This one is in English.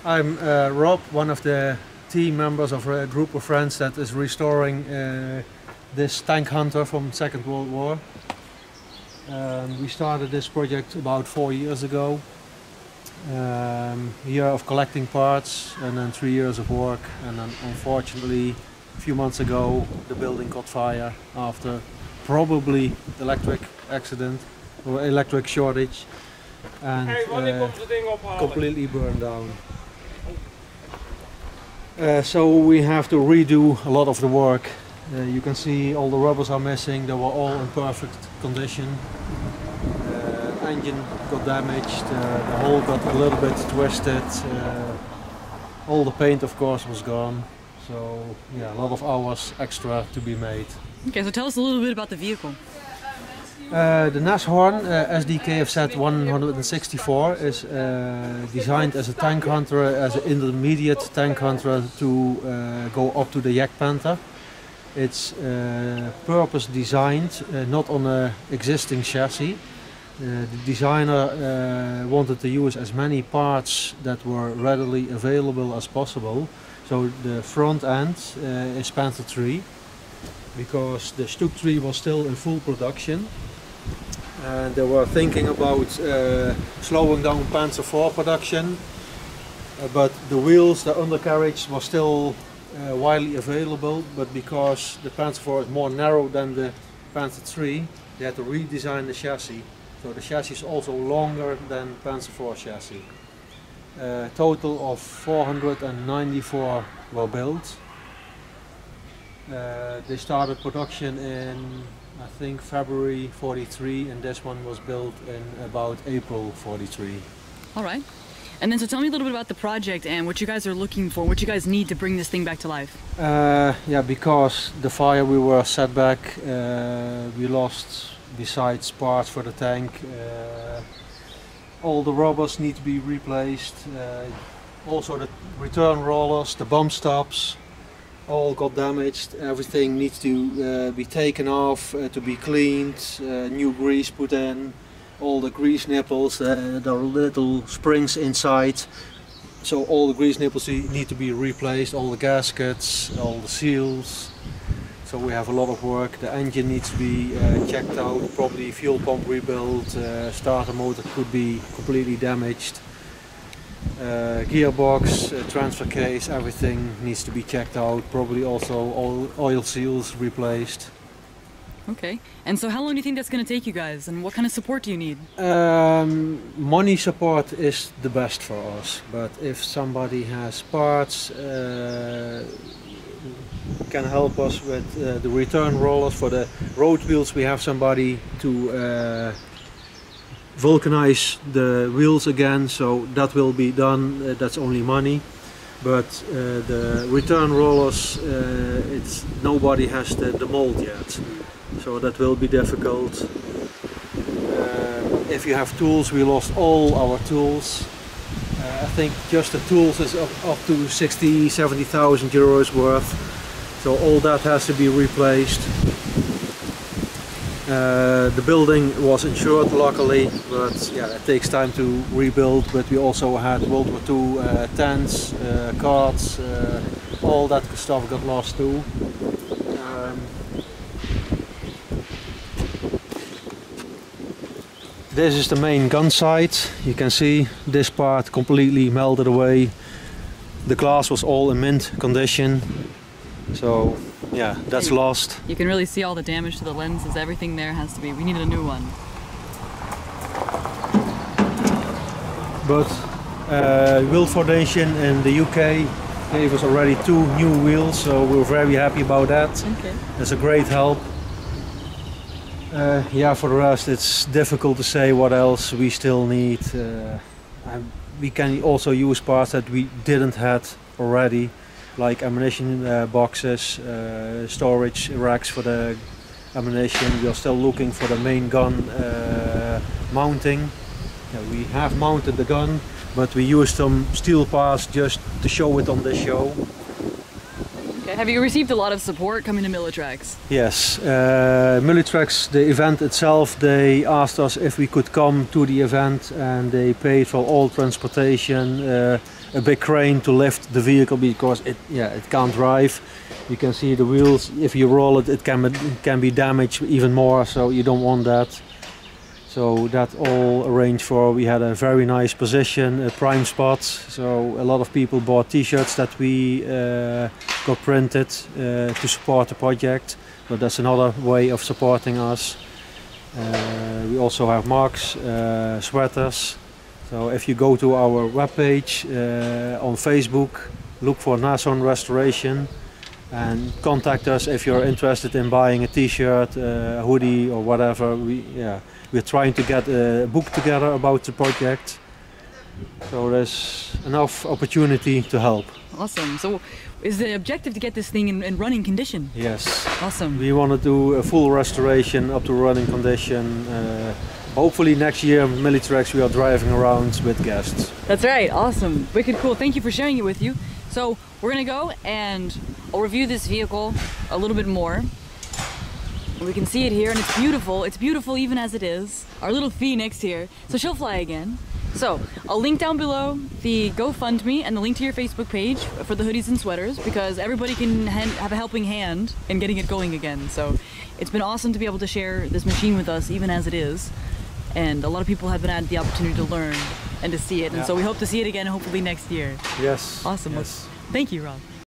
I'm Rob, one of the team members of a group of friends that is restoring this tank hunter from Second World War. We started this project about 4 years ago. A year of collecting parts and then 3 years of work, and then unfortunately a few months ago the building caught fire after probably electric accident or electric shortage, and completely burned down. So we have to redo a lot of the work. You can see all the rubbers are missing, they were all in perfect condition. Engine got damaged, the hull got a little bit twisted, all the paint of course was gone. So yeah, a lot of hours extra to be made. Okay, so tell us a little bit about the vehicle. The Nashorn SDKFZ 164 is designed as a tank hunter, as an intermediate tank hunter to go up to the Jagdpanther. It's purpose designed, not on an existing chassis. The designer wanted to use as many parts that were readily available as possible. So the front end is Panther 3, because the Stuck 3 was still in full production. And they were thinking about slowing down Panzer 4 production, but the wheels, the undercarriage was still widely available, but because the Panzer 4 is more narrow than the Panther 3, they had to redesign the chassis. So the chassis is also longer than Panzer 4 chassis. Total of 494 were built. They started production in, I think, February 43, and this one was built in about April 43. All right. And then so tell me a little bit about the project and what you guys are looking for, what you guys need to bring this thing back to life. Yeah, because the fire we were set back, we lost, besides parts for the tank, all the rubbers need to be replaced. Also the return rollers, the bump stops, all got damaged. Everything needs to be taken off, to be cleaned, new grease put in. All the grease nipples, there are little springs inside, so all the grease nipples need to be replaced, all the gaskets, all the seals. So we have a lot of work. The engine needs to be checked out, probably fuel pump rebuilt, starter motor could be completely damaged. Gearbox, transfer case, everything needs to be checked out, probably also all oil seals replaced. Okay, and so how long do you think that's going to take you guys, and what kind of support do you need? Money support is the best for us, but if somebody has parts, can help us with the return rollers for the road wheels, we have somebody to vulcanize the wheels again, so that will be done, that's only money. But the return rollers, nobody has the mold yet. So that will be difficult. If you have tools, we lost all our tools. I think just the tools is up to 60,000–70,000 euros worth. So all that has to be replaced. The building was insured luckily, but yeah, it takes time to rebuild. But we also had World War II tents, carts, all that stuff got lost too. This is the main gun sight. You can see this part completely melted away. The glass was all in mint condition. So yeah, that's lost. You can really see all the damage to the lenses, everything there has to be, we needed a new one. But Wheel Foundation in the UK gave us already 2 new wheels, so we're very happy about that. Okay. That's a great help. Yeah, for the rest it's difficult to say what else we still need. We can also use parts that we didn't have already, like ammunition boxes, storage racks for the ammunition. We are still looking for the main gun mounting. Yeah, we have mounted the gun, but we used some steel parts just to show it on this show. Okay. Have you received a lot of support coming to Millitrax? Yes, Millitrax, the event itself, they asked us if we could come to the event, and they paid for all transportation, a big crane to lift the vehicle because it can't drive. You can see the wheels. If you roll it, it can be damaged even more. So you don't want that. So that all arranged for. We had a very nice position, a prime spot. So a lot of people bought T-shirts that we got printed to support the project. So that's another way of supporting us. We also have mugs, sweaters. So if you go to our webpage on Facebook, look for Nashorn Restoration and contact us if you're interested in buying a T-shirt, a hoodie or whatever. We're trying to get a book together about the project. So there's enough opportunity to help. Awesome. So is the objective to get this thing in running condition? Yes. Awesome. We want to do a full restoration up to running condition. Hopefully next year, Militrex, we are driving around with guests. That's right. Awesome. Wicked cool. Thank you for sharing it with you. So we're going to go and I'll review this vehicle a little bit more. We can see it here and it's beautiful. It's beautiful even as it is. Our little Phoenix here. So she'll fly again. So I'll link down below the GoFundMe and the link to your Facebook page for the hoodies and sweaters because everybody can have a helping hand in getting it going again. So it's been awesome to be able to share this machine with us even as it is. And a lot of people have been had the opportunity to learn and to see it. And so we hope to see it again hopefully next year. Yes. Awesome. Yes. Thank you, Rob.